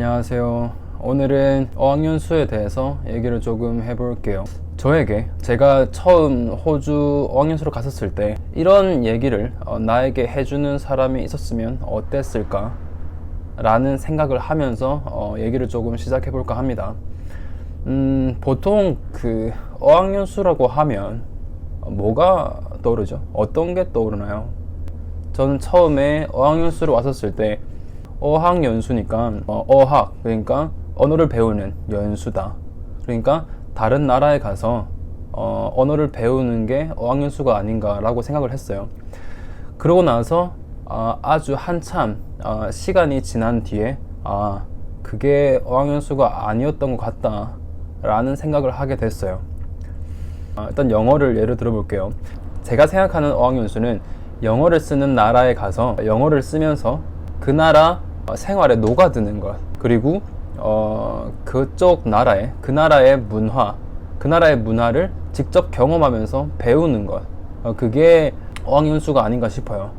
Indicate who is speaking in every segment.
Speaker 1: 안녕하세요. 오늘은 어학연수에 대해서 얘기를 조금 해볼게요. 저에게 제가 처음 호주 어학연수로 갔었을 때 이런 얘기를 나에게 해주는 사람이 있었으면 어땠을까 라는 생각을 하면서 얘기를 조금 시작해볼까 합니다. 보통 그 어학연수라고 하면 뭐가 떠오르죠? 어떤 게 떠오르나요? 저는 처음에 어학연수로 왔었을 때 어학연수니까 어학, 그러니까 언어를 배우는 연수다. 그러니까 다른 나라에 가서 언어를 배우는 게 어학연수가 아닌가라고 생각을 했어요. 그러고 나서 아주 한참 시간이 지난 뒤에 그게 어학연수가 아니었던 것 같다 라는 생각을 하게 됐어요. 일단 영어를 예를 들어볼게요. 제가 생각하는 어학연수는 영어를 쓰는 나라에 가서 영어를 쓰면서 그 나라 생활에 녹아드는 것, 그리고 그쪽 나라의 그 나라의 문화, 그 나라의 문화를 직접 경험하면서 배우는 것, 그게 어학연수가 아닌가 싶어요.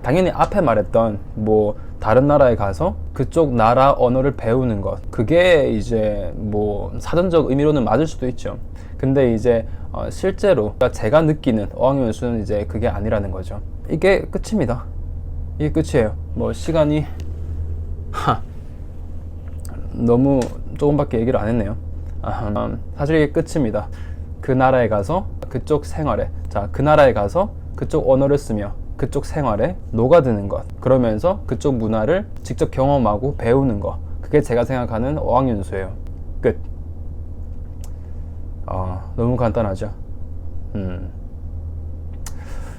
Speaker 1: 당연히 앞에 말했던 뭐 다른 나라에 가서 그쪽 나라 언어를 배우는 것, 그게 이제 뭐 사전적 의미로는 맞을 수도 있죠. 근데 이제 실제로 제가 느끼는 어학연수는 이제 그게 아니라는 거죠. 이게 끝입니다. 이게 끝이에요. 뭐 시간이 너무 조금밖에 얘기를 안 했네요. 사실 이게 끝입니다. 그 나라에 가서 그쪽 생활에, 그 나라에 가서 그쪽 언어를 쓰며 그쪽 생활에 녹아드는 것, 그러면서 그쪽 문화를 직접 경험하고 배우는 것, 그게 제가 생각하는 어학연수예요. 끝. 너무 간단하죠.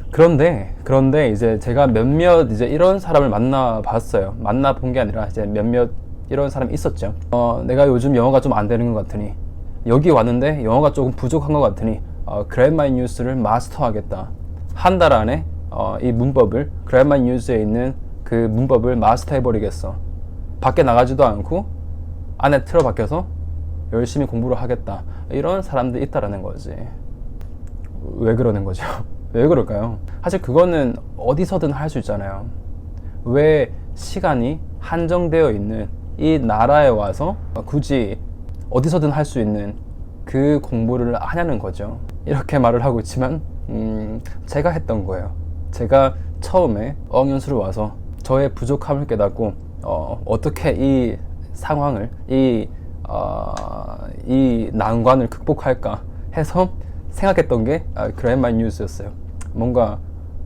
Speaker 1: 그런데 이제 제가 몇몇 이제 이런 사람을 만나봤어요. 만나본 게 아니라 이제 몇몇 이런 사람이 있었죠. 내가 요즘 영어가 좀 안 되는 것 같으니, 여기 왔는데 영어가 조금 부족한 것 같으니 그래마 뉴스를 마스터하겠다. 한 달 안에 이 문법을, 그래마 뉴스에 있는 그 문법을 마스터해버리겠어. 밖에 나가지도 않고 안에 틀어박혀서 열심히 공부를 하겠다. 이런 사람들이 있다라는 거지. 왜 그러는 거죠? 왜 그럴까요? 사실 그거는 어디서든 할 수 있잖아요. 왜 시간이 한정되어 있는 이 나라에 와서 굳이 어디서든 할 수 있는 그 공부를 하냐는 거죠. 이렇게 말을 하고 있지만 제가 했던 거예요. 제가 처음에 어학연수를 와서 저의 부족함을 깨닫고 어떻게 이 상황을, 이 난관을 극복할까 해서 생각했던 게 그래마 뉴스였어요. 뭔가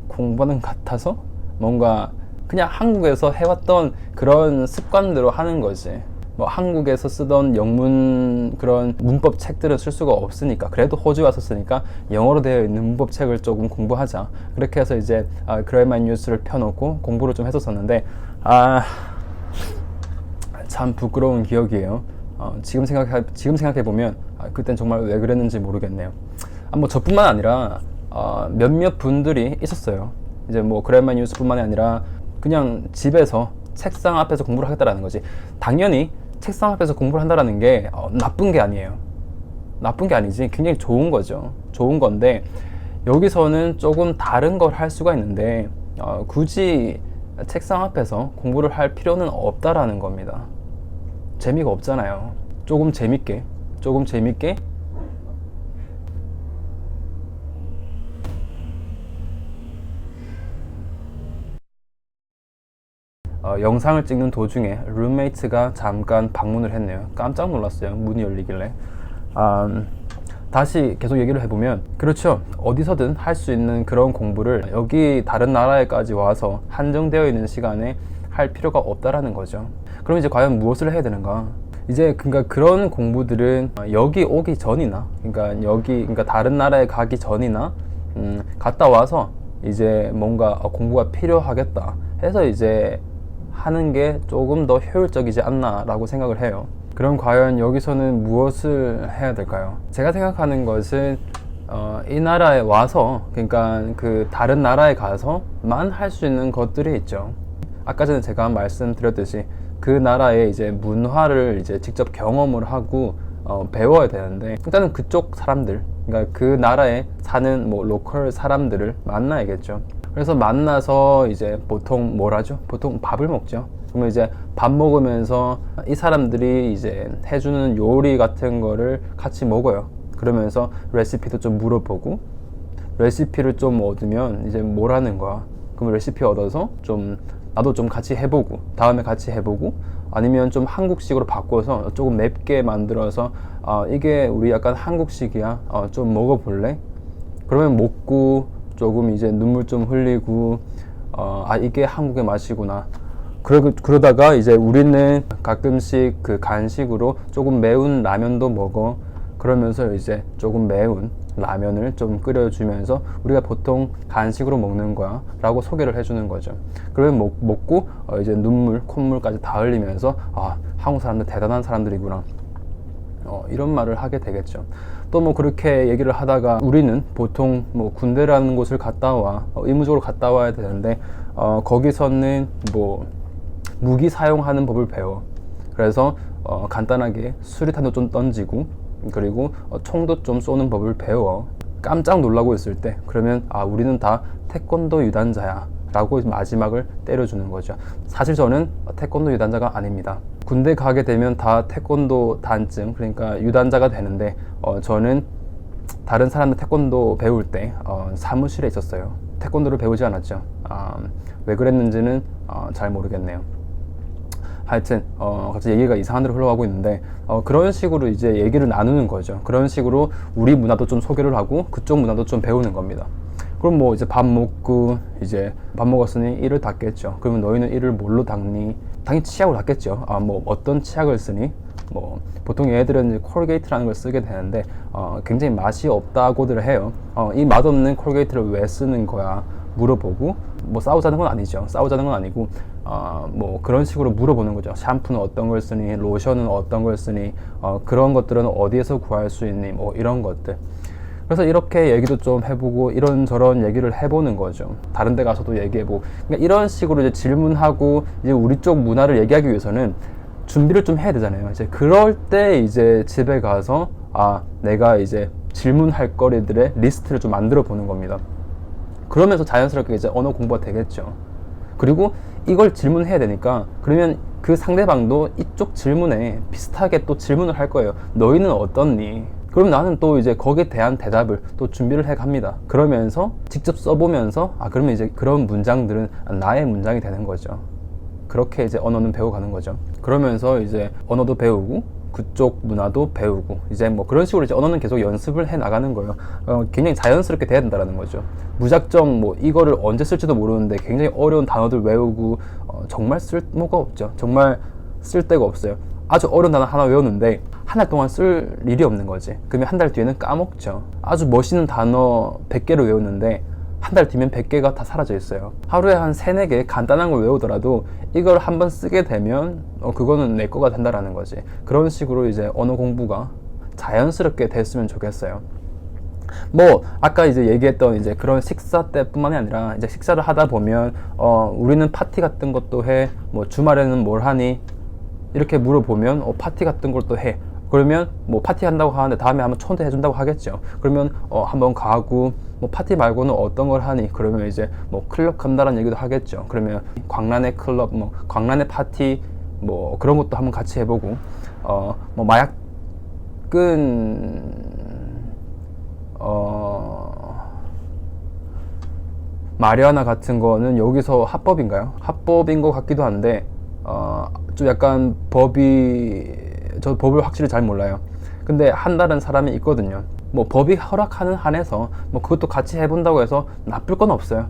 Speaker 1: 공부하는 것 같아서 뭔가 그냥 한국에서 해왔던 그런 습관대로 하는 거지. 뭐 한국에서 쓰던 영문 그런 문법 책들은 쓸 수가 없으니까, 그래도 호주 왔었으니까 영어로 되어 있는 문법 책을 조금 공부하자. 그렇게 해서 이제 그래마 뉴스를 펴놓고 공부를 좀 했었었는데 참 부끄러운 기억이에요. 지금 생각해 보면 그땐 정말 왜 그랬는지 모르겠네요. 뭐 저뿐만 아니라 몇몇 분들이 있었어요. 이제 뭐 그래마 뉴스뿐만이 아니라 그냥 집에서 책상 앞에서 공부를 하겠다라는 거지. 당연히 책상 앞에서 공부를 한다라는 게 나쁜 게 아니에요. 나쁜 게 아니지. 굉장히 좋은 거죠. 좋은 건데 여기서는 조금 다른 걸 할 수가 있는데 굳이 책상 앞에서 공부를 할 필요는 없다라는 겁니다. 재미가 없잖아요. 조금 재밌게 영상을 찍는 도중에 룸메이트가 잠깐 방문을 했네요. 깜짝 놀랐어요. 문이 열리길래. 다시 계속 얘기를 해보면, 그렇죠. 어디서든 할 수 있는 그런 공부를 여기 다른 나라에까지 와서 한정되어 있는 시간에 할 필요가 없다라는 거죠. 그럼 이제 과연 무엇을 해야 되는가? 이제 그러니까 그런 공부들은 여기 오기 전이나, 그러니까 다른 나라에 가기 전이나 갔다 와서 이제 뭔가 공부가 필요하겠다 해서 이제 하는 게 조금 더 효율적이지 않나 라고 생각을 해요. 그럼 과연 여기서는 무엇을 해야 될까요? 제가 생각하는 것은 이 나라에 와서, 그러니까 그 다른 나라에 가서만 할 수 있는 것들이 있죠. 아까 전에 제가 말씀드렸듯이 그 나라의 이제 문화를 이제 직접 경험을 하고 배워야 되는데, 일단은 그쪽 사람들, 그러니까 그 나라에 사는 뭐 로컬 사람들을 만나야겠죠. 그래서 만나서 이제 보통 뭘 하죠? 보통 밥을 먹죠. 그러면 이제 밥 먹으면서 이 사람들이 이제 해주는 요리 같은 거를 같이 먹어요. 그러면서 레시피도 좀 물어보고, 레시피를 좀 얻으면 이제 뭘 하는 거야. 그럼 레시피 얻어서 좀 나도 좀 같이 해보고, 다음에 같이 해보고, 아니면 좀 한국식으로 바꿔서 조금 맵게 만들어서 이게 우리 약간 한국식이야, 좀 먹어볼래? 그러면 먹고 조금 이제 눈물 좀 흘리고, 이게 한국의 맛이구나. 그러다가 이제 우리는 가끔씩 그 간식으로 조금 매운 라면도 먹어. 그러면서 이제 조금 매운 라면을 좀 끓여주면서 우리가 보통 간식으로 먹는 거야 라고 소개를 해주는 거죠. 그러면 먹고 이제 눈물, 콧물까지 다 흘리면서 한국 사람들 대단한 사람들이구나, 이런 말을 하게 되겠죠. 또 뭐 그렇게 얘기를 하다가 우리는 보통 뭐 군대라는 곳을 갔다 와, 의무적으로 갔다 와야 되는데 거기서는 뭐 무기 사용하는 법을 배워. 그래서 간단하게 수류탄도 좀 던지고, 그리고 총도 좀 쏘는 법을 배워. 깜짝 놀라고 있을 때 그러면 우리는 다 태권도 유단자야 라고 마지막을 때려주는 거죠. 사실 저는 태권도 유단자가 아닙니다. 군대 가게 되면 다 태권도 단증, 그러니까 유단자가 되는데 저는 다른 사람들 태권도 배울 때 사무실에 있었어요. 태권도를 배우지 않았죠. 왜 그랬는지는 잘 모르겠네요. 하여튼 갑자기 얘기가 이상한 데로 흘러가고 있는데 그런 식으로 이제 얘기를 나누는 거죠. 그런 식으로 우리 문화도 좀 소개를 하고 그쪽 문화도 좀 배우는 겁니다. 그럼 뭐 이제 밥 먹고, 이제 밥 먹었으니 이를 닦겠죠. 그러면 너희는 이를 뭘로 닦니? 당연히 치약으로 닦겠죠. 뭐 어떤 치약을 쓰니? 뭐 보통 얘들은 이제 콜게이트라는 걸 쓰게 되는데 굉장히 맛이 없다고들 해요. 이 맛없는 콜게이트를 왜 쓰는 거야 물어보고, 뭐 싸우자는 건 아니죠. 싸우자는 건 아니고 뭐 그런 식으로 물어보는 거죠. 샴푸는 어떤 걸 쓰니? 로션은 어떤 걸 쓰니? 그런 것들은 어디에서 구할 수 있니? 뭐 이런 것들. 그래서 이렇게 얘기도 좀 해보고 이런저런 얘기를 해보는 거죠. 다른 데 가서도 얘기해보고. 그러니까 이런 식으로 이제 질문하고 이제 우리 쪽 문화를 얘기하기 위해서는 준비를 좀 해야 되잖아요. 이제 그럴 때 이제 집에 가서 내가 이제 질문할 거리들의 리스트를 좀 만들어 보는 겁니다. 그러면서 자연스럽게 이제 언어 공부가 되겠죠. 그리고 이걸 질문해야 되니까 그러면 그 상대방도 이쪽 질문에 비슷하게 또 질문을 할 거예요. 너희는 어떻니? 그럼 나는 또 이제 거기에 대한 대답을 또 준비를 해 갑니다. 그러면서 직접 써보면서 그러면 이제 그런 문장들은 나의 문장이 되는 거죠. 그렇게 이제 언어는 배워가는 거죠. 그러면서 이제 언어도 배우고 그쪽 문화도 배우고 이제 뭐 그런 식으로 이제 언어는 계속 연습을 해 나가는 거예요. 굉장히 자연스럽게 돼야 된다는 거죠. 무작정 뭐 이거를 언제 쓸지도 모르는데 굉장히 어려운 단어들 외우고 정말 쓸모가 없죠. 정말 쓸 데가 없어요. 아주 어려운 단어 하나 외우는데 한 달 동안 쓸 일이 없는 거지. 그러면 한 달 뒤에는 까먹죠. 아주 멋있는 단어 100개를 외우는데 한 달 뒤면 100개가 다 사라져 있어요. 하루에 한 3, 4개 간단한 걸 외우더라도 이걸 한번 쓰게 되면 그거는 내 거가 된다라는 거지. 그런 식으로 이제 언어 공부가 자연스럽게 됐으면 좋겠어요. 뭐 아까 이제 얘기했던 이제 그런 식사 때뿐만이 아니라 이제 식사를 하다 보면 우리는 파티 같은 것도 해. 뭐 주말에는 뭘 하니? 이렇게 물어보면 파티 같은 걸 또 해. 그러면 뭐 파티 한다고 하는데 다음에 한번 초대해 준다고 하겠죠. 그러면 한번 가고, 뭐 파티 말고는 어떤 걸 하니? 그러면 이제 뭐 클럽 간다라는 얘기도 하겠죠. 그러면 광란의 클럽, 뭐 광란의 파티, 뭐 그런 것도 한번 같이 해보고, 뭐 마약은 마리아나 같은 거는 여기서 합법인가요? 합법인 것 같기도 한데 좀 약간 저 법을 확실히 잘 몰라요. 근데 한다는 사람이 있거든요. 뭐 법이 허락하는 한에서 뭐 그것도 같이 해본다고 해서 나쁠 건 없어요.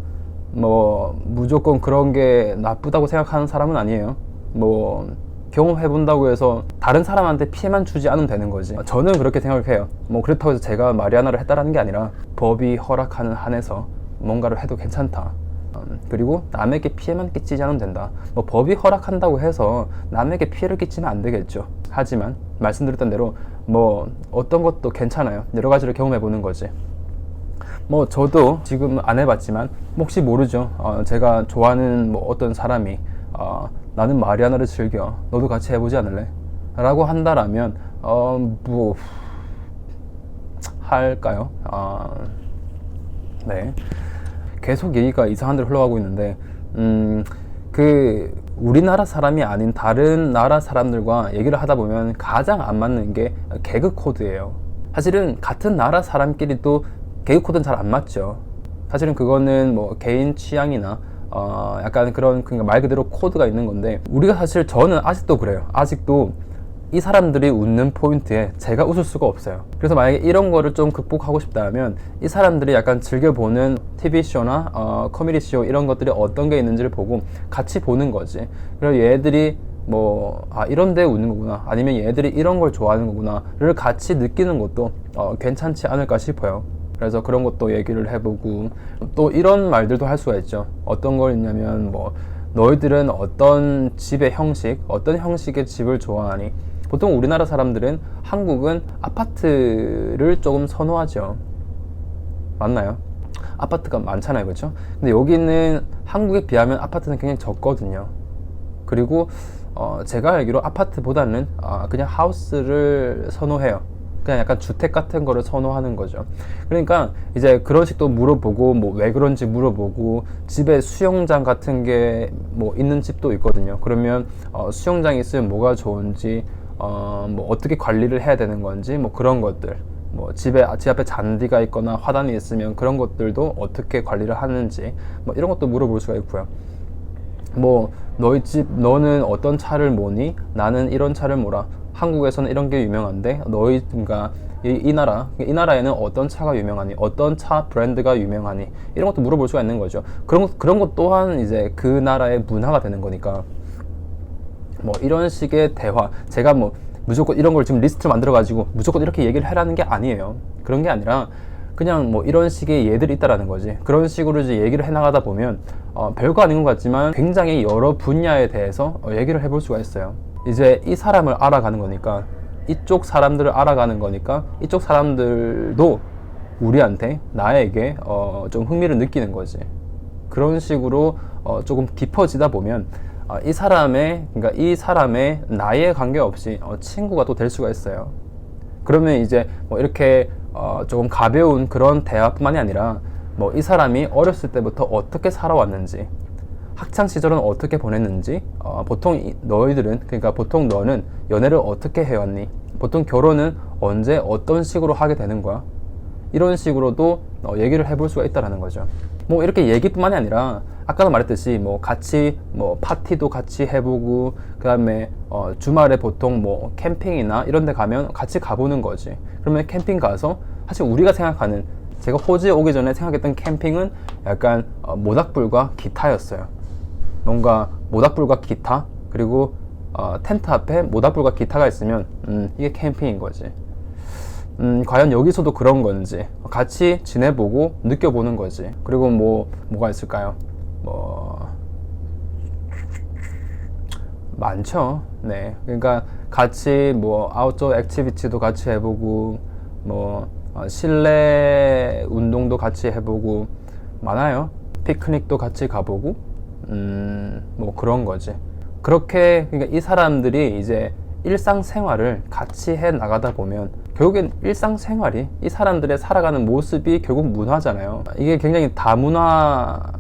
Speaker 1: 뭐 무조건 그런 게 나쁘다고 생각하는 사람은 아니에요. 뭐 경험해본다고 해서 다른 사람한테 피해만 주지 않으면 되는 거지. 저는 그렇게 생각해요. 뭐 그렇다고 해서 제가 마리아나를 했다라는 게 아니라 법이 허락하는 한에서 뭔가를 해도 괜찮다. 그리고 남에게 피해만 끼치지 않으면 된다. 뭐 법이 허락한다고 해서 남에게 피해를 끼치면 안 되겠죠. 하지만 말씀드렸던 대로 뭐 어떤 것도 괜찮아요. 여러 가지를 경험해 보는 거지. 뭐 저도 지금 안 해봤지만 혹시 모르죠. 제가 좋아하는 뭐 어떤 사람이 나는 마리아나를 즐겨, 너도 같이 해보지 않을래? 라고 한다라면 뭐 할까요? 네. 계속 얘기가 이상한 데로 흘러가고 있는데 그 우리나라 사람이 아닌 다른 나라 사람들과 얘기를 하다 보면 가장 안 맞는 게 개그 코드예요. 사실은 같은 나라 사람끼리도 개그 코드는 잘 안 맞죠. 사실은 그거는 뭐 개인 취향이나 약간 그런 그러니까 말 그대로 코드가 있는 건데, 우리가 사실 저는 아직도 그래요. 아직도 이 사람들이 웃는 포인트에 제가 웃을 수가 없어요. 그래서 만약에 이런 거를 좀 극복하고 싶다면 이 사람들이 약간 즐겨보는 TV쇼나 코미디쇼 이런 것들이 어떤 게 있는지를 보고 같이 보는 거지. 그리고 얘들이 뭐 이런 데 웃는 거구나, 아니면 얘들이 이런 걸 좋아하는 거구나를 같이 느끼는 것도 괜찮지 않을까 싶어요. 그래서 그런 것도 얘기를 해보고, 또 이런 말들도 할 수가 있죠. 어떤 걸 있냐면 뭐 너희들은 어떤 집의 형식, 어떤 형식의 집을 좋아하니? 보통 우리나라 사람들은 한국은 아파트를 조금 선호하죠. 맞나요? 아파트가 많잖아요, 그렇죠? 근데 여기는 한국에 비하면 아파트는 굉장히 적거든요. 그리고 제가 알기로 아파트보다는 그냥 하우스를 선호해요. 그냥 약간 주택 같은 거를 선호하는 거죠. 그러니까 이제 그런 식도 물어보고, 뭐 왜 그런지 물어보고, 집에 수영장 같은 게 뭐 있는 집도 있거든요. 그러면 수영장이 있으면 뭐가 좋은지, 뭐 어떻게 관리를 해야 되는 건지, 뭐 그런 것들, 뭐 집 앞에 잔디가 있거나 화단이 있으면 그런 것들도 어떻게 관리를 하는지, 뭐 이런 것도 물어볼 수가 있고요. 뭐 너희 집 너는 어떤 차를 모니? 나는 이런 차를 몰아. 한국에서는 이런 게 유명한데 너희 그러니까 이 나라에는 어떤 차가 유명하니? 어떤 차 브랜드가 유명하니? 이런 것도 물어볼 수가 있는 거죠. 그런 것 또한 이제 그 나라의 문화가 되는 거니까, 뭐 이런 식의 대화, 제가 뭐 무조건 이런 걸 지금 리스트를 만들어 가지고 무조건 이렇게 얘기를 해라는 게 아니에요. 그런 게 아니라 그냥 뭐 이런 식의 예들이 있다라는 거지. 그런 식으로 이제 얘기를 해 나가다 보면 별거 아닌 것 같지만 굉장히 여러 분야에 대해서 얘기를 해볼 수가 있어요. 이제 이 사람을 알아가는 거니까, 이쪽 사람들을 알아가는 거니까 이쪽 사람들도 우리한테, 나에게 좀 흥미를 느끼는 거지. 그런 식으로 조금 깊어지다 보면 이 사람의 나이에 관계없이 친구가 또 될 수가 있어요. 그러면 이제 뭐 이렇게 조금 가벼운 그런 대화뿐만이 아니라, 뭐 이 사람이 어렸을 때부터 어떻게 살아왔는지, 학창 시절은 어떻게 보냈는지, 보통 너는 연애를 어떻게 해왔니? 보통 결혼은 언제 어떤 식으로 하게 되는 거야? 이런 식으로도 얘기를 해볼 수가 있다라는 거죠. 뭐 이렇게 얘기뿐만이 아니라 아까도 말했듯이 뭐 같이 뭐 파티도 같이 해보고, 그 다음에 주말에 보통 뭐 캠핑이나 이런 데 가면 같이 가보는 거지. 그러면 캠핑 가서 사실 우리가 생각하는, 제가 호주에 오기 전에 생각했던 캠핑은 약간 모닥불과 기타였어요. 뭔가 모닥불과 기타, 그리고 텐트 앞에 모닥불과 기타가 있으면 이게 캠핑인 거지. 과연 여기서도 그런 건지 같이 지내보고 느껴보는 거지. 그리고 뭐가 있을까요? 뭐 많죠. 네, 그러니까 같이 뭐 아웃도어 액티비티도 같이 해보고, 뭐 실내 운동도 같이 해보고, 많아요. 피크닉도 같이 가보고, 뭐 그런 거지. 그렇게 그러니까 이 사람들이 이제 일상생활을 같이 해 나가다 보면 결국엔 일상생활이, 이 사람들의 살아가는 모습이 결국 문화잖아요. 이게 굉장히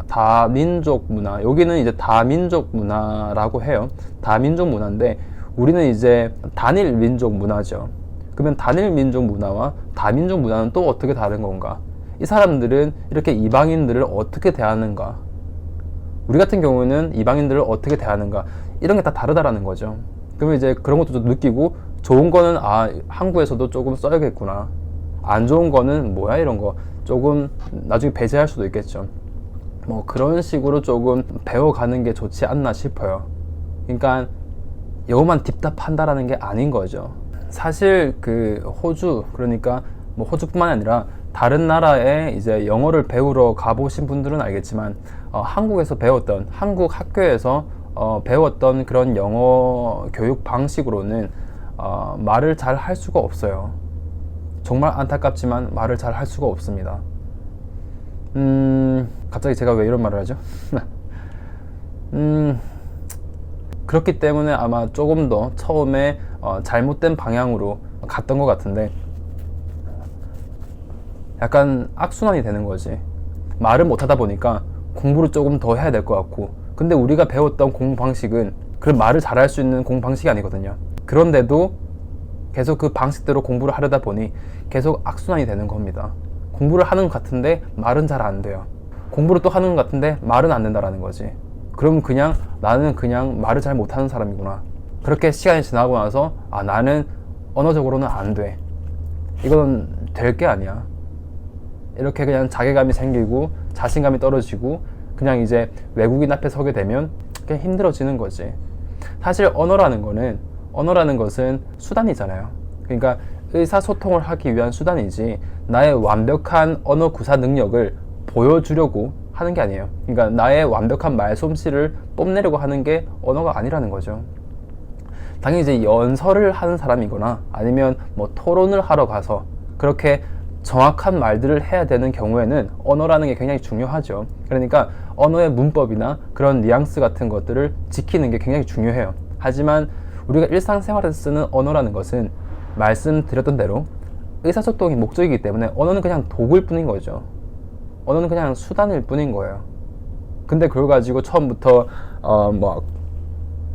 Speaker 1: 다민족 문화, 여기는 이제 다민족 문화라고 해요. 다민족 문화인데 우리는 이제 단일 민족 문화죠. 그러면 단일 민족 문화와 다민족 문화는 또 어떻게 다른 건가? 이 사람들은 이렇게 이방인들을 어떻게 대하는가? 우리 같은 경우는 이방인들을 어떻게 대하는가? 이런 게 다 다르다라는 거죠. 그러면 이제 그런 것도 좀 느끼고, 좋은 거는 한국에서도 조금 써야겠구나, 안 좋은 거는 뭐야 이런 거 조금 나중에 배제할 수도 있겠죠. 뭐 그런 식으로 조금 배워가는 게 좋지 않나 싶어요. 그러니까 영어만 딥답한다라는 게 아닌 거죠. 사실 그 호주, 그러니까 뭐 호주뿐만 아니라 다른 나라에 이제 영어를 배우러 가보신 분들은 알겠지만 한국에서 배웠던, 한국 학교에서 배웠던 그런 영어 교육 방식으로는 말을 잘 할 수가 없어요. 정말 안타깝지만 말을 잘 할 수가 없습니다. 갑자기 제가 왜 이런 말을 하죠? 그렇기 때문에 아마 조금 더 처음에 잘못된 방향으로 갔던 것 같은데, 약간 악순환이 되는 거지. 말을 못하다 보니까 공부를 조금 더 해야 될 것 같고, 근데 우리가 배웠던 공부 방식은 그런 말을 잘할 수 있는 공부 방식이 아니거든요. 그런데도 계속 그 방식대로 공부를 하려다 보니 계속 악순환이 되는 겁니다. 공부를 하는 것 같은데 말은 잘 안 돼요. 공부를 또 하는 것 같은데 말은 안 된다라는 거지. 그럼 그냥 나는 그냥 말을 잘 못하는 사람이구나. 그렇게 시간이 지나고 나서 나는 언어적으로는 안 돼. 이건 될 게 아니야. 이렇게 그냥 자괴감이 생기고 자신감이 떨어지고 그냥 이제 외국인 앞에 서게 되면 그냥 힘들어지는 거지. 사실 언어라는 것은 수단이잖아요. 그러니까 의사소통을 하기 위한 수단이지 나의 완벽한 언어 구사 능력을 보여주려고 하는 게 아니에요. 그러니까 나의 완벽한 말솜씨를 뽐내려고 하는 게 언어가 아니라는 거죠. 당연히 이제 연설을 하는 사람이거나 아니면 뭐 토론을 하러 가서 그렇게 정확한 말들을 해야 되는 경우에는 언어라는 게 굉장히 중요하죠. 그러니까 언어의 문법이나 그런 뉘앙스 같은 것들을 지키는 게 굉장히 중요해요. 하지만 우리가 일상생활에서 쓰는 언어라는 것은 말씀드렸던 대로 의사소통이 목적이기 때문에 언어는 그냥 도구일 뿐인 거죠. 언어는 그냥 수단일 뿐인 거예요. 근데 그걸 가지고 처음부터 뭐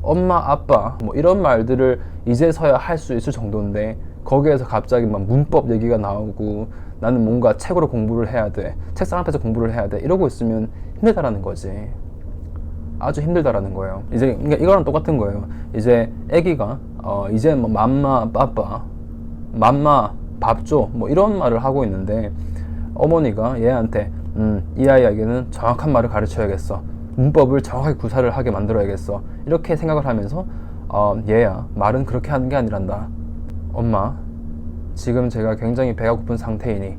Speaker 1: 엄마, 아빠 뭐 이런 말들을 이제서야 할 수 있을 정도인데 거기에서 갑자기 막 문법 얘기가 나오고 나는 뭔가 책으로 공부를 해야 돼, 책상 앞에서 공부를 해야 돼 이러고 있으면 힘들다라는 거지. 아주 힘들다라는 거예요. 이제 그러니까 이거랑 똑같은 거예요. 이제 아기가 이제 뭐 맘마 빠빠, 맘마 밥 줘 뭐 이런 말을 하고 있는데 어머니가 얘한테 이 아이에게는 정확한 말을 가르쳐야겠어, 문법을 정확하게 구사를 하게 만들어야겠어 이렇게 생각을 하면서 얘야 말은 그렇게 하는 게 아니란다. 엄마 지금 제가 굉장히 배가 고픈 상태이니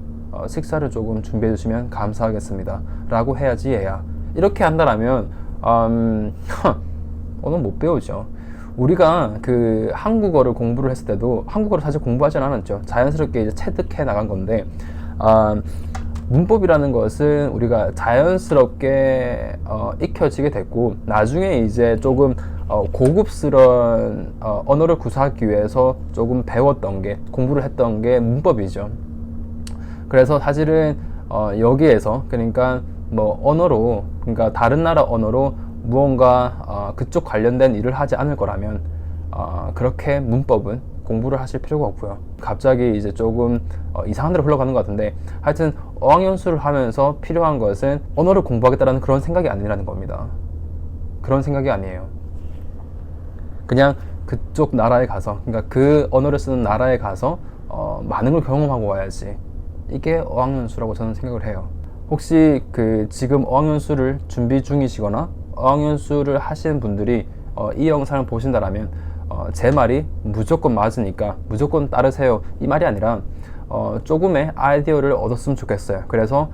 Speaker 1: 식사를 조금 준비해 주시면 감사하겠습니다 라고 해야지 얘야. 이렇게 한다라면 언어 못 배우죠. 우리가 그 한국어를 공부를 했을 때도 한국어를 사실 공부하진 않았죠. 자연스럽게 이제 체득해 나간 건데 문법이라는 것은 우리가 자연스럽게 익혀지게 됐고 나중에 이제 조금 고급스러운 언어를 구사하기 위해서 조금 배웠던 게 공부를 했던 게 문법이죠. 그래서 사실은 여기에서 그러니까 뭐 언어로 그러니까 다른 나라 언어로 무언가 그쪽 관련된 일을 하지 않을 거라면 그렇게 문법은 공부를 하실 필요가 없고요. 갑자기 이제 조금 이상한 데로 흘러가는 것 같은데 하여튼 어학연수를 하면서 필요한 것은 언어를 공부하겠다는 그런 생각이 아니라는 겁니다. 그런 생각이 아니에요. 그냥 그쪽 나라에 가서 그러니까 그 언어를 쓰는 나라에 가서 많은 걸 경험하고 와야지. 이게 어학연수라고 저는 생각을 해요. 혹시 그 지금 어학연수를 준비 중이시거나 어학연수를 하시는 분들이 이 영상을 보신다라면 제 말이 무조건 맞으니까 무조건 따르세요 이 말이 아니라 조금의 아이디어를 얻었으면 좋겠어요. 그래서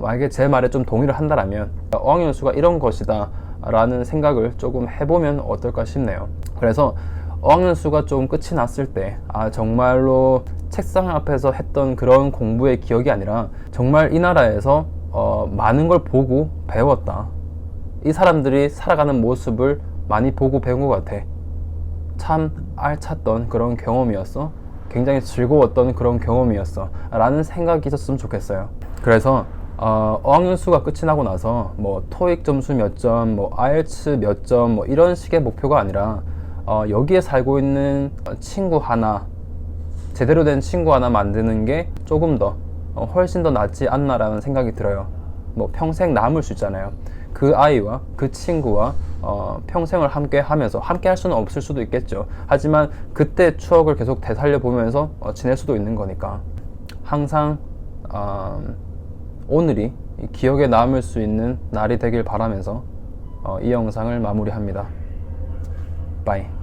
Speaker 1: 만약에 제 말에 좀 동의를 한다라면 어학연수가 이런 것이다 라는 생각을 조금 해보면 어떨까 싶네요. 그래서 어학연수가 좀 끝이 났을 때 정말로 책상 앞에서 했던 그런 공부의 기억이 아니라 정말 이 나라에서 많은 걸 보고 배웠다. 이 사람들이 살아가는 모습을 많이 보고 배운 것 같아. 참 알찼던 그런 경험이었어. 굉장히 즐거웠던 그런 경험이었어 라는 생각이 있었으면 좋겠어요. 그래서 어학연수가 끝이 나고 나서 뭐 토익 점수 몇 점, 뭐 IELTS 몇 점 뭐 이런 식의 목표가 아니라 여기에 살고 있는 친구 하나, 제대로 된 친구 하나 만드는 게 조금 더 훨씬 더 낫지 않나라는 생각이 들어요. 뭐 평생 남을 수 있잖아요. 그 아이와 그 친구와 평생을 함께 하면서 함께 할 수는 없을 수도 있겠죠. 하지만 그때 추억을 계속 되살려 보면서 지낼 수도 있는 거니까 항상 오늘이 기억에 남을 수 있는 날이 되길 바라면서 이 영상을 마무리합니다. 바이.